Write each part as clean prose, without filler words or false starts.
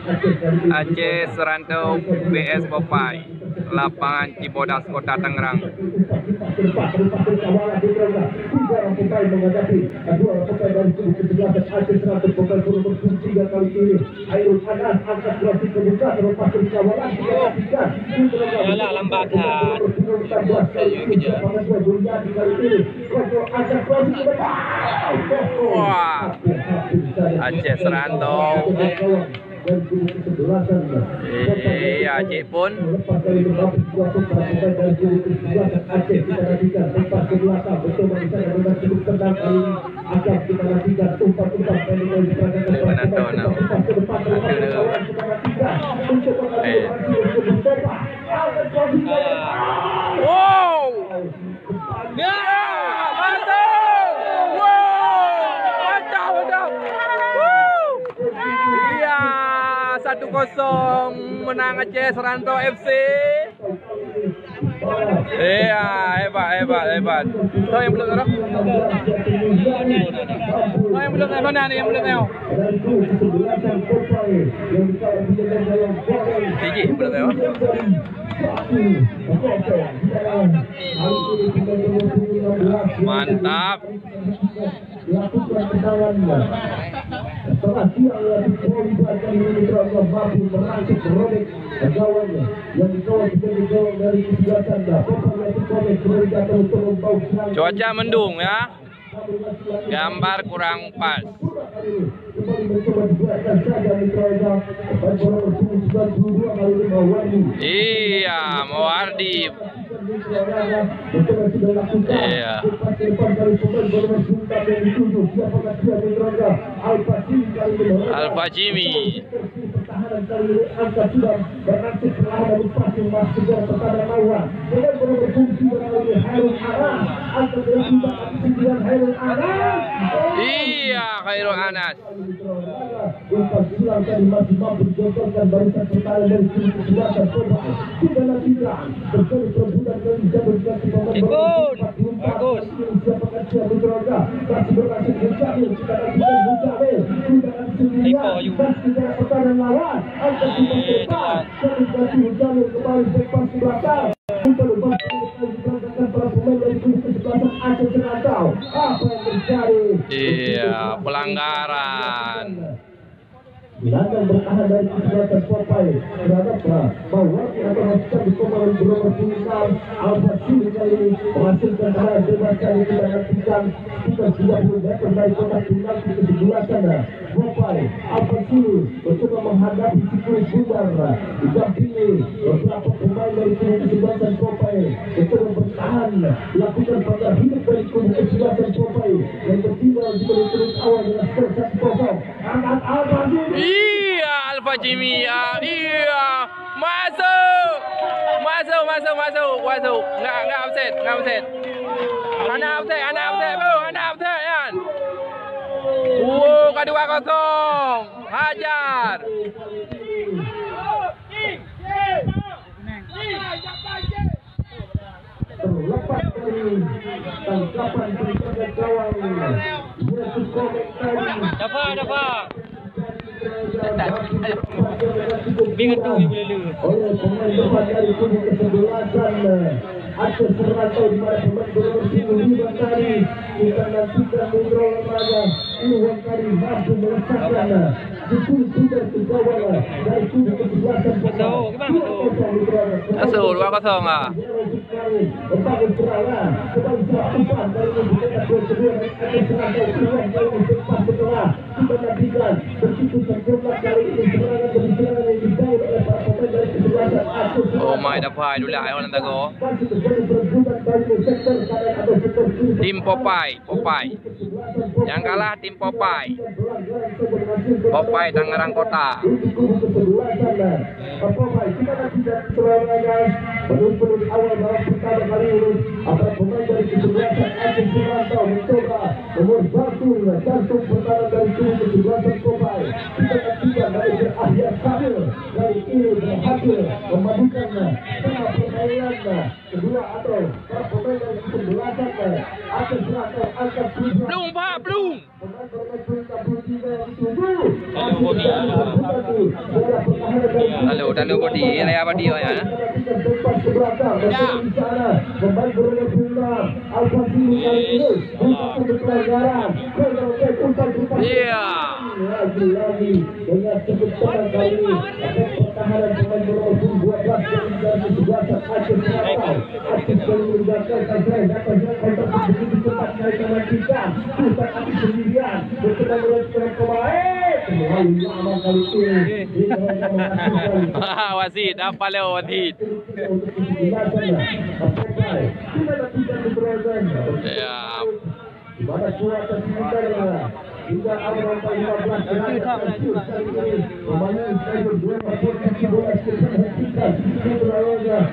Aceh Serantau vs Popeye, lapangan Cibodas, Kota Tangerang. Yalah lambatkan. Wah, Aceh Serantau. Aceh pun wow, ya, mantap, wow, mantap, mantap, iya, 1-0 menang Aceh Serantau FC. Iya, hebat. Tahu yang belum tahu? Oh, yang belum tahu, yang belum tahu. Gigi, belum tahu. Mantap. Cuaca mendung ya. Gambar kurang pas. Iya, Mawardi. Iya. Alfa Jimmy. Iya, Khairul Anas. Ikut, bagus. Teko juga. Iya, pelanggaran. Gelandang bertahan dari kesempatan Popeye terhadap bahwa atau masukkan di komando bernomor 26 Alfa Jimmy kali ini menghasilkan tendangan bebas kali ini dengan pikan sekitar 30 meter dari kotak penalti ke sebelah sana. Popeye Alfa Jimmy mencoba menghadapi Sikuri Bundar didampingi beberapa pemain dari kubu kesebelasan Popeye mencoba bertahan lakukan panggal hidup dari kubu kesebelasan Popeye yang bertimbang di menit awal dengan skor 1-0. Angkat Alfa Jimmy. Iya, Alfa Jimmy. Iya, masuk. Nggak offset. Anak offset, bro. Anak offset kan. Kedua 2-0. Hajar. Terlepas dari tangkapan daripada kawan Yesus komentar Dapat. Bingung tu boleh lu. oleh pemain depan dari kubu kesebelasan Aceh Serantau di mana pemain bernomor 25 kali kita nantikan mengontrol lembaga Iwan kali mampu meletakkan Sikuri Bundar ke gawang dari kubu kesebelasan Masuk 2-0 ah. membangun serangan kembali serang umpan dari membuka gol kedua dari Aceh Serantau Iwan kali ini cepat setelah kita nantikan begitu terjebak kali ini serangan demi serangan yang dibangun oleh para pemain dari kesebelasan Aceh Oh my, dapat dulu lah orang tago. Tim Popeye. Yang kalah tim Popeye. Popeye Tangerang Kota. Menurut awal dalam pertama kali ini antara pemain dari kesebelasan Aceh Serantau mencoba nomor 1 jantung pertahanan dari kubu kesebelasan Popeye. Kita nantikan dari berakhir Kamil dari ini berhasil memadukan tengah permainan kedua atau para pemain dari kesebelasan Aceh Serantau angkat Belum. pemain bernomor 63 yang ditunggu body. Lalu body, raya body ya. Iya. Lagi-lagi dengan kebetulan kali ini pertahanan pemain nomor 12 dari kesebelasan Aceh Selatan. Aceh kali meninggalkan Kazrai dapat kontak begitu cepat mereka menantikan pusat api sendirian berkenaan dengan pemain terlalu lama kali ini mereka menghasilkan Wasit, apa le wasit? untuk kesebelasannya. Sampai sudah lakukan keberatan. Ya. Di mana kuasa sementara hingga awal 15 pemain saya berdua posisi bola hentikan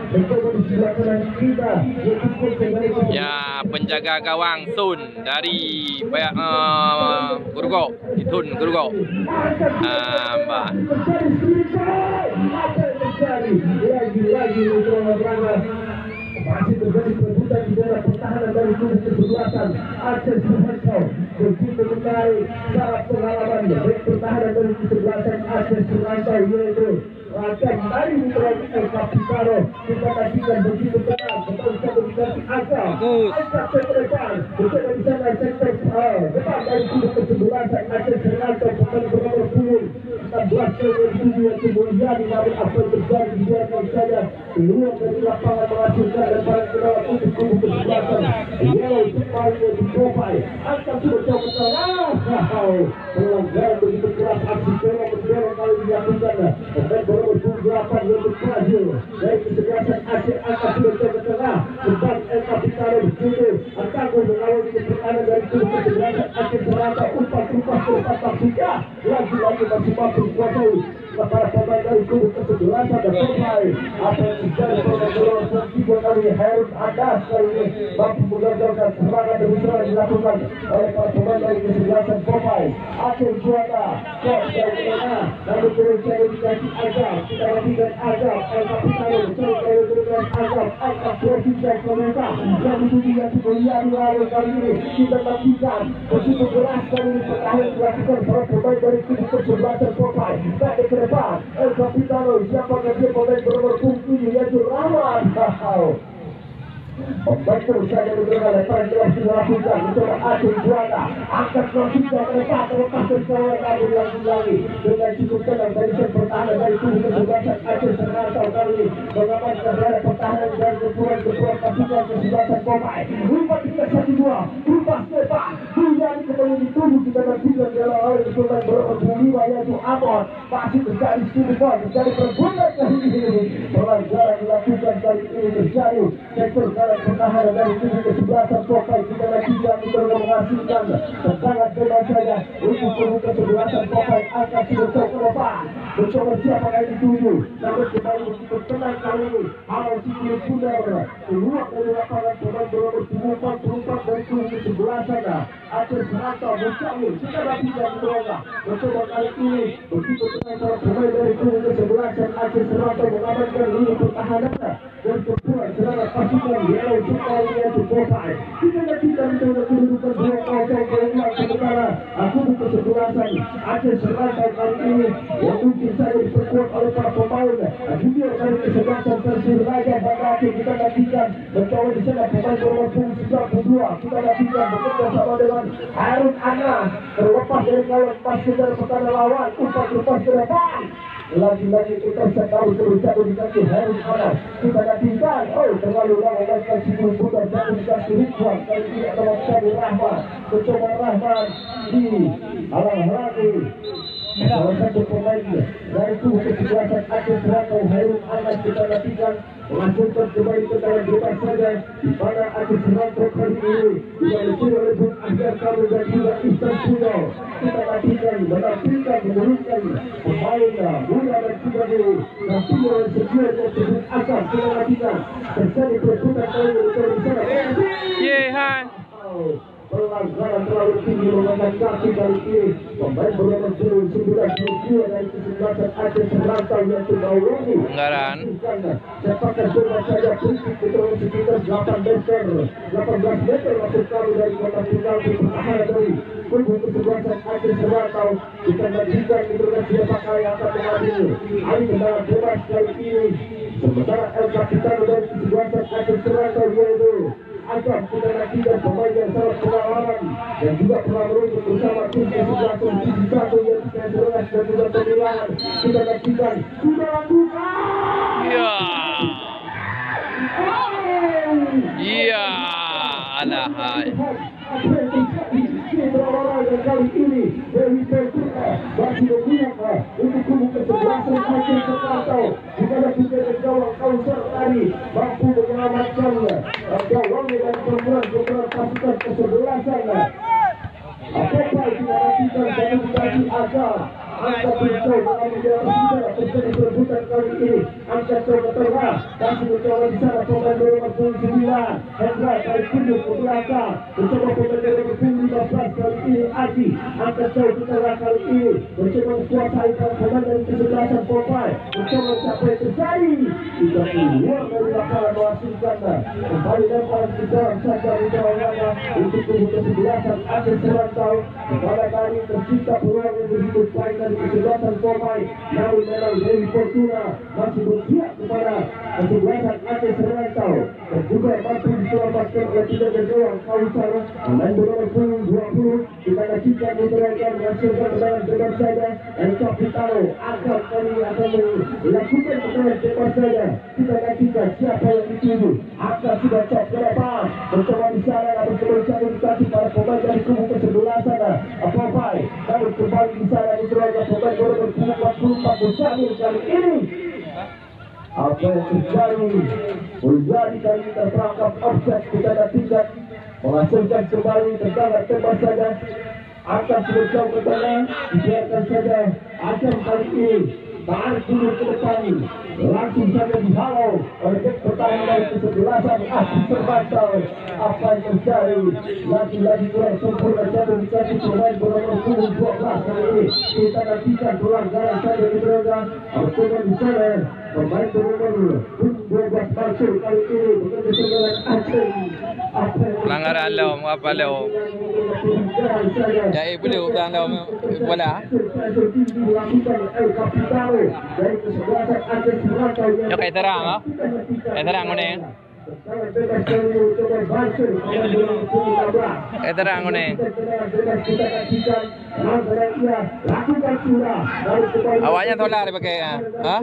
mencoba di sebelah kanan kita Ya, penjaga gawang Sun dari Gurugok, Itun Gurugok. Mbak. Lagi-lagi masih terjadi perebutan di daerah pertahanan dari kubu kesebelasan Aceh Selatan. Begitu menarik cara pengalaman baik pertahanan dari kesebelasan Aceh Selatan yaitu akan tadi menerima El Capitano. Kita nantikan begitu tenang betul satu dikasih Azam ke depan betul di sana sektor depan dari kubu kesebelasan Aceh Selatan pemain bernomor 16 yang kemudian namun apa yang terjadi dibiarkan saja keluar dari lapangan menghasilkan lemparan ke dalam untuk kubu kesebelasan. Yellow kembali dicobai akan sudah jauh ke tengah. Pelanggaran begitu keras aksi dorong kali dilakukan pemain bernomor 28 yaitu Brazil dari kesebelasan Aceh akan sudah jauh ke tengah kembali El Capitano begitu akan mengawal di pertahanan dari kubu kesebelasan Aceh Selatan umpan ke depan Afrika lagi-lagi masih mampu dikuasai para pemain dari kubu kesebelasan dan pemain apa yang terjadi pada gelombang tiga kali Harun Adas kali ini mampu menggagalkan serangan demi serangan dilakukan oleh para pemain dari kesebelasan pemain Aceh juara kok dari mana namun terus saya dikasih Azam kita nantikan Azam El Capitano terus saya dengan Azam angkat provinsi Kementerian yang dituju yang semulia di kali ini kita nantikan begitu keras kali ini pertahanan dilakukan para pemain dari kubu kesebelasan pemain baik ke depan El Capitano siapa dia pemain bernomor 7 yaitu Rahman. Pemain terus saja bergerak lemparan keras dilakukan mencoba Aceh juara angkat provinsi mereka terlepas bersalah namun lagi-lagi dengan cukup tenang dari pertahanan dari kubu kesebelasan Aceh Selatan kali ini mengamankan berada pertahanan dan kepuran pasukan kesebelasan pemain rumah 3-1-2 rumah depan Bujani kembali dituju kita nantikan dalam hal ini pemain bernomor 25 yaitu Amon masih terjadi stimulan terjadi perbuatan kali ini pelanggaran dilakukan kali ini terjadi sektor kanan pertahanan dari kubu kesebelasan pemain kita nantikan kita menghasilkan sangat bebas saja untuk kubu kesebelasan pemain akan sudah ke depan mencoba siapa yang dituju namun kembali begitu tenang kali ini awal sikil Sundar keluar dari lapangan pemain bernomor 44 dari kubu kesebelasan Aceh Selatan mencari kita nantikan kita mencoba kali ini begitu tenang para pemain dari kubu kesebelasan Aceh Selatan mengamankan lini pertahanan dan kepulan serangan pasukan Yellow supaya yaitu Bokai kita nantikan kedudukan 2-0 keunggulan sementara kubu kesebelasan Aceh Selatan kali ini yang mungkin saja diperkuat oleh para pemain junior dari kesebelasan Persib Raja Banda Aceh kita nantikan mencoba di sana pemain bernomor 92 kita nantikan bekerja sama dengan Harun Anas terlepas dari kawan pas kejar pertahanan lawan umpan lepas ke depan lagi-lagi kita tahu terus di kaki Harun Anas kita nantikan terlalu lama dan sibuk putar jatuh di kaki Ridwan kali ini adalah Sabi Rahman mencoba Rahman di halang-halangi salah satu pemain dari kubu kesebelasan Aceh Selatan Harun Anas kita nantikan melanjutkan kembali ke dalam bebas saja di mana Aceh Selatan kali ini juga disuruh oleh Bung Ahyar Kamu dan juga Ihsan Puyo kita nantikan menampilkan menurunkan pemainnya Mula dan juga di nantinya oleh sekian yang tersebut Asam kita nantikan terjadi perebutan kali ini di sana Yehan. pelanggaran terlalu tinggi mengangkat kaki kali ini pemain bernomor 92 dari kesebelasan Aceh Selatan yaitu Baweni Pelanggaran sepakat bebas saja prinsip betul sekitar 18 meter masuk kali dari kotak penalti pertahanan dari untuk kesebelasan Aceh Selatan. Kita nantikan menurut siapa yang akan mengambil alih tendangan bebas kali ini. Sementara El Capitano dari kesebelasan Aceh Selatan yaitu akan kita nantikan pemain yang sangat pengalaman dan juga pernah merujuk bersama tim kesebelasan Sisi Satu yang kita dan juga pemilihan. Kita nantikan sudah lakukan. Iya, alahai. Kali ini Dewi Pertuna masih berpihak untuk kubu kesebelasan Aceh Selatan. Jika juga gawang Kausar tadi mampu menyelamatkan gawangnya dan pemeran pasukan kesebelasan. Apakah kita nantikan kualifikasi agar angka puncak dalam menjalankan terjadi perebutan kali ini. Angka ke tengah masih mencoba di sana pemain nomor 29 Hendra dari Kudus ke belakang mencoba pemain nomor 15 kali ini Adi. Angka jauh ke tengah kali ini mencoba menguasai pemain dari kesebelasan Popeye mencoba sampai terjadi tidak keluar dari lapangan menghasilkan kembali dalam kejaran saja di bawahnya untuk kubu kesebelasan Aceh Selatan. Pada kali tercipta peluang yang begitu baik dari kesebelasan Popeye, namun memang Dewi Fortuna masih berpihak kepada kesebelasan Aceh Selatan dan juga mampu diselamatkan oleh tiga gawang Kausar pemain nomor 20 kita nantikan menerangkan menghasilkan tendangan bebas saja El Capitano akan kali akan melakukan tendangan bebas saja. Kita nantikan siapa yang dituju akan sudah cop ke depan mencoba di sana namun kembali dikasih para pemain dari kubu kesebelasan Popeye namun kembali di sana diterangkan pemain nomor 44 Mujahid kali ini. Apa yang terjadi menjadi kali terperangkap offset kita nantikan menghasilkan kembali tendangan bebas saja akan sudah jauh ke tengah dibiarkan saja akan kali ini tarik dulu ke depan langsung saja dihalau oleh bek pertahanan dari kesebelasan Aceh Selatan. Apa yang terjadi lagi-lagi kurang sempurna jatuh dikasih pemain bernomor 12 kali ini. Kita nantikan pelanggaran saja di berada bertemu di sana pemain bernomor 12 masuk kali ini bekerja dengan Aceh. Pelanggaran lo, apa lo? Ya, boleh pelanggaran lo, bola. Yo kayak terang, ah? Kayak terang ni. Kayak terang ni. Awaknya tolak dia pakai, ah?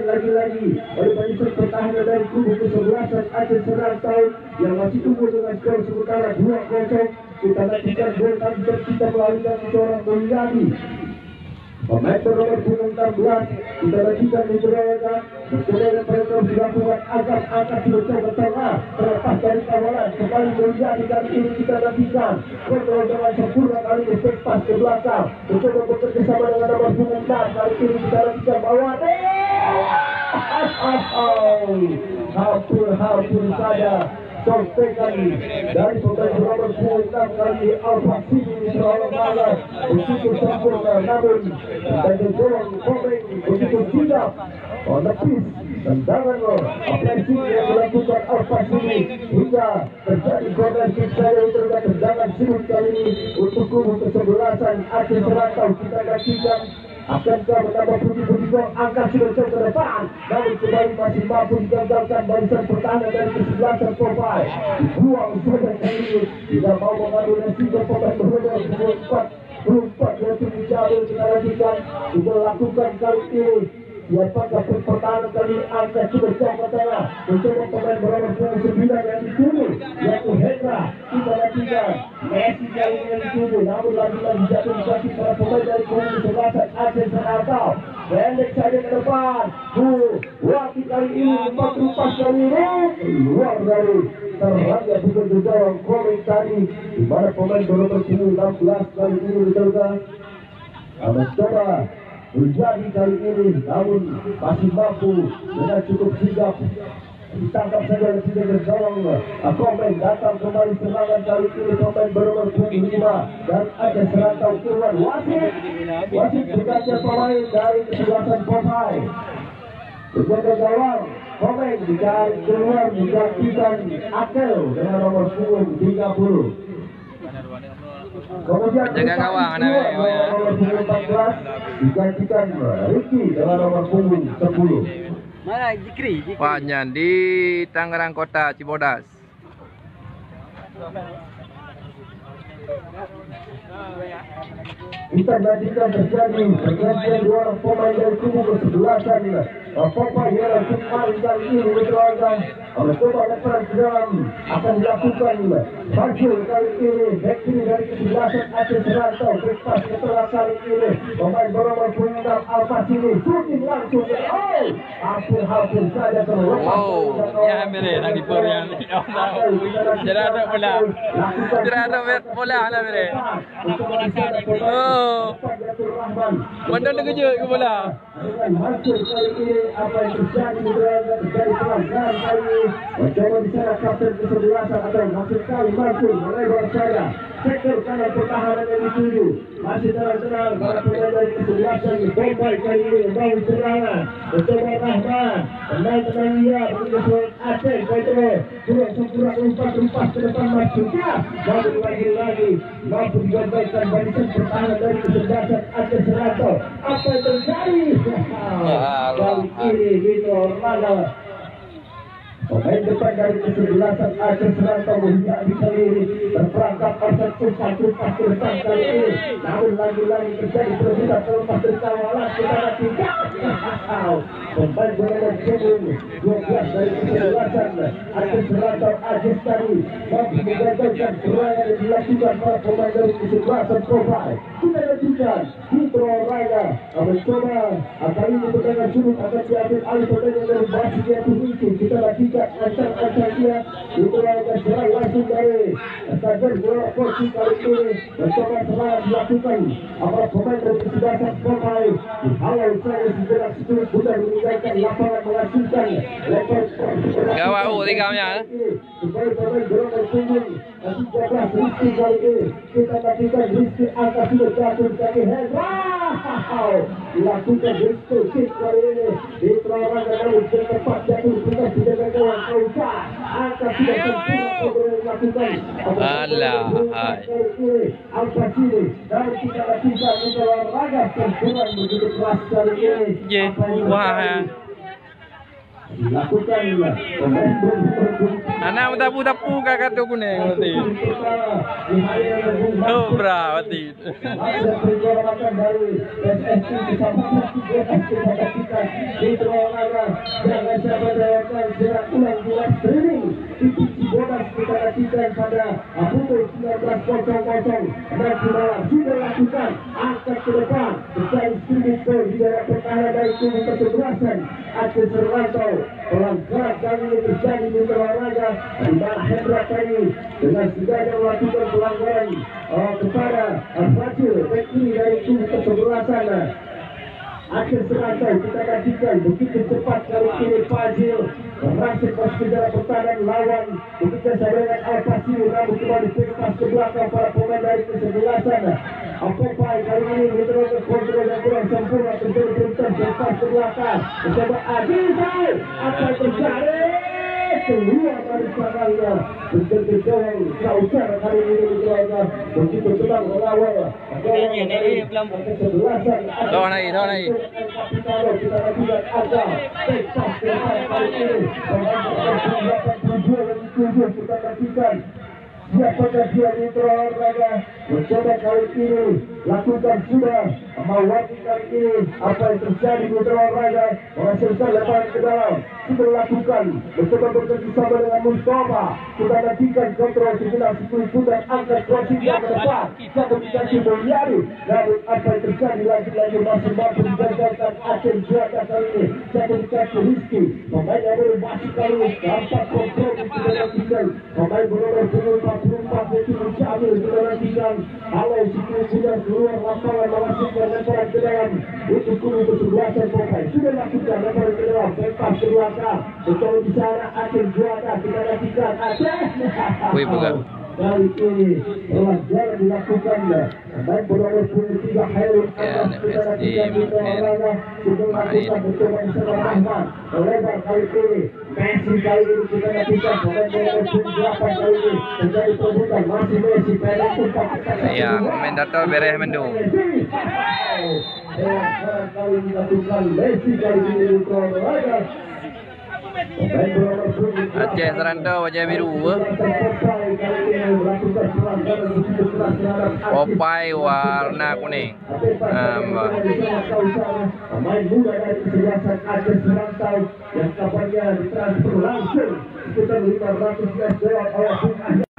Lagi-lagi oleh barisan pertahanan dari kubu kesebelasan Aceh Selatan yang masih tumbuh dengan skor sementara 2-0. Kita nantikan gol tadi tercipta melalui dari seorang Mulyadi. Pemain bernomor 16 kita nantikan diberikan kemudian mereka dilakukan agar angkat sudah ke tengah terlepas dari kawalan kembali Mulyadi kali ini kita nantikan kontrol dengan sempurna kali ini pas ke belakang mencoba bekerja sama dengan nomor 16 kali ini kita nantikan bawah hampir saja sampai kali dari pemain nomor 26 kali Al-Fasini seolah-olah begitu sempurna namun dari dorong komeng begitu tidak menepis tendangan apresi yang dilakukan Al-Fasini hingga terjadi korban kick saja untuk tendangan sudut kali ini untuk kubu kesebelasan Aceh Selatan. Kita nantikan akankah menambah puji-puji gol angka sudah jauh ke depan namun kembali masih mampu digagalkan barisan pertahanan dari kesebelasan Popeye dibuang saja kali ini tidak mau mengambil resiko pemain bernomor 24 yaitu Mujahid. Kita nantikan sudah lakukan kali ini siapakah pertahanan kali ini angka sudah jauh ke tengah mencoba pemain bernomor 29 yang dituju yaitu Hendra. Kita nantikan Messi kali ini yang dituju namun lagi-lagi jatuh dikasih para pemain dari kubu kesebelasan Aceh Selatan. Pendek saja ke depan Wati kali ini 44 kali ini keluar dari terhadap bukan gawang komeng tadi di mana pemain bernomor 16 kali ini diteruskan mencoba menjadi kali ini namun masih mampu dengan cukup sigap ditangkap saja oleh tiga gawang. Pemain datang kembali serangan kali ini pemain bernomor 5 dan ada serantau keluar wasit berganti pemain dari kesebelasan Popeye. Berjaga gawang pemain ditarik keluar digantikan Akel dengan nomor 30. Kemudian jaga gawang anak nomor 14 digantikan Ricky dengan nomor 10. Mana Jikri? Panjang di Tangerang Kota Cibodas. Kita nantikan terjadi pergantian dua orang pemain dari kubu kesebelasan. Popeye yang kembali kali ini berlaga mencoba lemparan ke dalam akan dilakukan Bajul kali ini back kiri dari kesebelasan Aceh Serantau lepas ke tengah kali ini pemain bernomor 6 Al-Fasili shooting langsung ke hampir saja terlepas. Ya ambil lagi Korea ni. Tidak ada bola. Tidak ada bola lah mere. Oh. Mana nak kerja ke bola? Hasil kali ini apa yang terjadi pelanggaran kali ini mencoba di sana kapten kesebelasan atau masuk kali masuk melebar saya sektor kanan pertahanan yang dituju masih tenang-tenang para pemain dari kesebelasan Bombay kali ini membangun serangan mencoba Rahman tenang-tenang dia berkesuai Aceh Petro surat rumpas ke depan masuknya namun lagi mampu digabaikan barisan pertahanan dari kesebelasan Aceh Serantau. Apa yang terjadi? Kali ini Vito Orlando pemain depan dari kesebelasan Aceh Serantau tidak bisa ini terperangkap pasal tupas ke depan kali ini namun lagi-lagi terjadi perebutan terlepas dari kawalan kita tidak pemain bernomor 12 dari kesebelasan Aceh Serantau Aceh tadi mampu menggagalkan serangan yang dilakukan para pemain dari kesebelasan Popeye. Kita lanjutkan Vito Orlando mencoba kali ini pertandingan surut akan diambil alih pertandingan dari Basik yang itu kita lanjutkan ancang dia itu akan serang langsung dari stadion bola porsi kali ini mencoba serangan dilakukan aparat pemain dari kesebelasan Popeye halau saya segera sedikit sudah meninggalkan lapangan menghasilkan lepas gawang tinggalnya supaya pemain bernomor punggung 13 Rizky kali ini kita nantikan Rizky angka sudah jatuh kaki dilakukan Rizky kick kali ini di terorang namun tepat jatuh bukan tidak gawang Kausa angka sudah sempurna dilakukan alah Al-Fasili dan kita nantikan di dalam raga sempurna begitu keras kali ini wah dilakukan anak tapu-tapu kakak tu kuning mati. Oh berarti. Ada pergerakan dari SST bersama di terowongan jangan sampai lewatkan jerak ulang bulan streaming di Cibodas kita nantikan pada pukul 19.00 dan malam sudah lakukan angkat ke depan berjalan streaming di daerah pertahanan dari kubu kesebelasan Aceh Serantau pelanggaran kali ini terjadi di olahraga di mana Hendra tadi dengan sengaja melakukan pelanggaran kepada Fajil back kiri dari kubu kesebelasan Aceh Serantau kita nantikan begitu cepat kali ini Fajil berhasil masuk ke dalam pertahanan lawan begitu sahabat Al-Fasili namun kembali lepas ke belakang para pemain dari kesebelasan Popeye kali ini menerapkan kontrol yang kurang sempurna terjadi bentar lepas ke belakang mencoba Adizal apa terjadi keluar dari sarangnya berjadi gawang Kausa kali ini menerapkan begitu tenang melawan gawang kesebelasan Tahu naik kita lakukan ada lepas ke depan kali ini kita lakukan siapa dia di olahraga mencoba kali ini lakukan sudah mewakili kali ini apa yang terjadi di olahraga menghasilkan lepas ke dalam sudah lakukan mencoba bekerjasama dengan Mustafa kita nantikan kontrol sejenak 10 dan angkat crossing yang ke depan satu dikasih Mulyadi namun apa yang terjadi lagi-lagi masih mampu digagalkan Aceh Juara kali ini satu dikasih Rizky pemain yang baru masih kali ini tampak kontrol kita nantikan pemain bernomor 44 itu mencapai kita nantikan halau sikit sudah keluar lapangan menghasilkan lemparan ke dalam untuk kubu kesebelasan Popeye sudah lakukan lemparan ke dalam lepas lepas ke belakang. Betul di sana Aceh juara. Kita nantikan Aceh. Wih, bukan. Kali ini pelajaran dilakukan dan bernomor 23 Hairul Anas kita nantikan di olahraga untuk melakukan percobaan Syarah Rahman. Lebar kali ini Messi kali ini kita nantikan pemain bernomor 28 kali ini menjadi perebutan masih Messi pada tempat. Ya, komentator beres mendung. Kali dilakukan Messi kali ini untuk olahraga. Aceh Serantau wajah biru. Popeye warna kuning. Pemain muda dari kesebelasan Aceh Serantau yang kabarnya ditransfer langsung sekitar 500 US dollar oleh Bung Ahmad.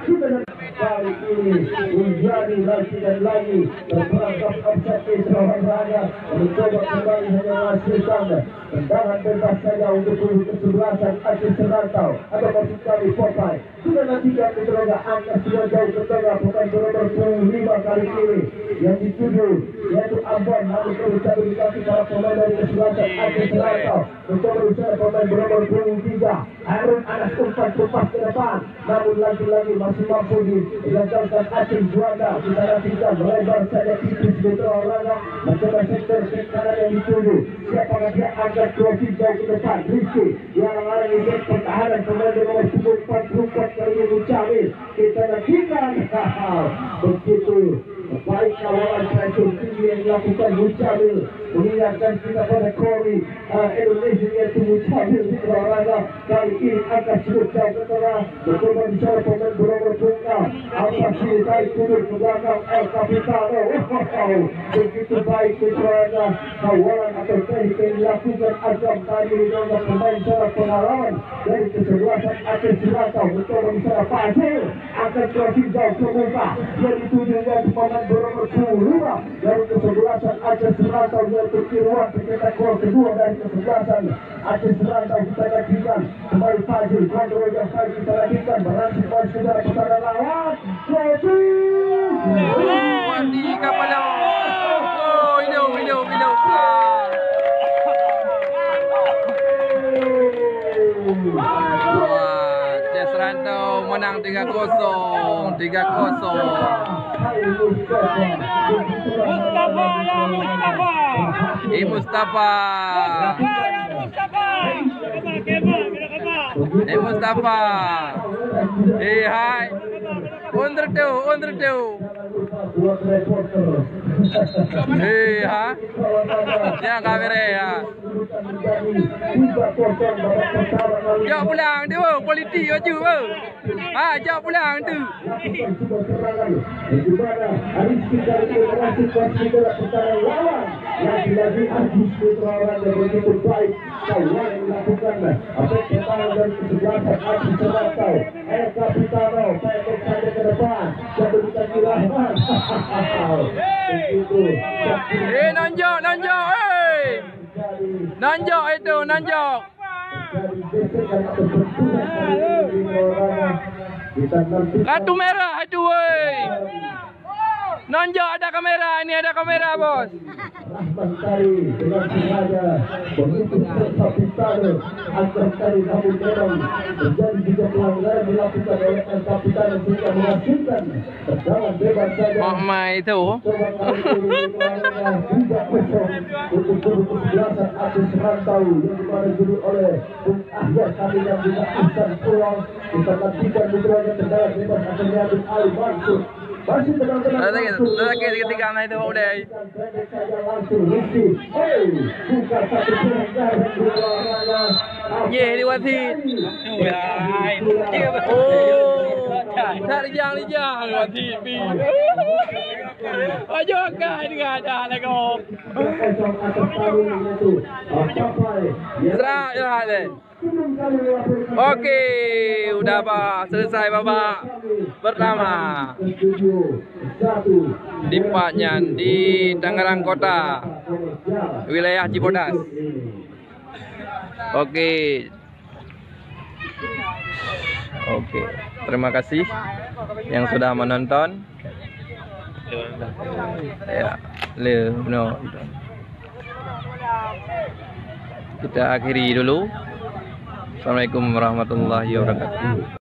Kali ini menjadi lagi dan lagi terperangkap offside olahraga mencoba kembali hanya menghasilkan tendangan bebas saja untuk kesebelasan Aceh Serantau atau maksud kami Popeye. Sudah nantikan mencoba angka sudah jauh ke tengah pemain bernomor 25 kali ini yang dituju yaitu Ambon, namun terus dikasih para pemain dari kesebelasan Aceh Serantau mencoba usaha pemain bernomor 23 Hairul Anas umpan lepas ke depan, namun lagi-lagi masih mampu digagalkan Aceh juara. Kita nantikan melebar saja tipis betul olahraga mencoba sektor ke kanan yang dituju. Siapa dia angkat trofi jauh ke depan Rizky yang mengalami game pertahanan pemain nomor 44 kali ini Mucamil. Kita nantikan begitu baik kawalan pressure tinggi yang dilakukan Mucamil mengingatkan kita pada Kori Indonesia yaitu Mucamil di olahraga. Kali ini angkat sudah jauh ke tengah mencoba bicara pemain bernomor 26 apa sih tarik turun ke belakang El Capitano. Begitu baik olahraga kawalan atau teknik yang dilakukan Azam tadi dengan pemain secara pengalaman dari kesebelasan Aceh Serantau mencoba bicara Fazil akan trofi jauh ke muka yang dituju dari pemain bernomor 25 dari kesebelasan Aceh Serantau yaitu Irwan pencetak gol kedua dari kesebelasan Aceh Serantau. Kita nantikan kembali Fazil kontrol yang baik kita nantikan berhasil pada sejarah pertahanan lawan trofi. Wadi kapal. Oh, hidung. Aceh Serantau menang 3-0. Mustafa. Mustafa. Hai. Under two. Ha? Jangan kamera ya. Jauh pulang tu, politi baju. Jauh pulang tu. Lagi-lagi Ajis Putrawan yang begitu baik kawan yang melakukan apa pertahanan dari kesebelasan Aceh Serantau. El Capitano pendek saja ke depan dan berikan di Rahman. Begitu. Nanjok. Nanjok itu, nanjok. Kartu merah itu, woi. Nonjok ada kamera, ini ada kamera, bos. Rahman Kari dengan sengaja begitu Kapitano agar Kari namun memang terjadi juga pelanggaran dilakukan oleh El Capitano sehingga menghasilkan tendangan bebas saja. Mama itu. Coba kali ini tidak kosong untuk kesebelasan Aceh Serantau yang dipandu oleh Bung Ahmad kami yang juga Ihsan Pulang. Kita nantikan beberapa tendangan bebas akan diambil Ali Mansur. Masih tenang-tenang lagi ketiga anak itu udah. Ye di wasit. Oh, tak lijang wasit. Ayo kan enggak ada lagi. Serah deh. Oke, udah Pak, selesai Bapak pertama. Di Paknyan di Tangerang Kota, wilayah Cibodas. Oke, terima kasih yang sudah menonton. Ya, kita akhiri dulu. Assalamualaikum warahmatullahi wabarakatuh.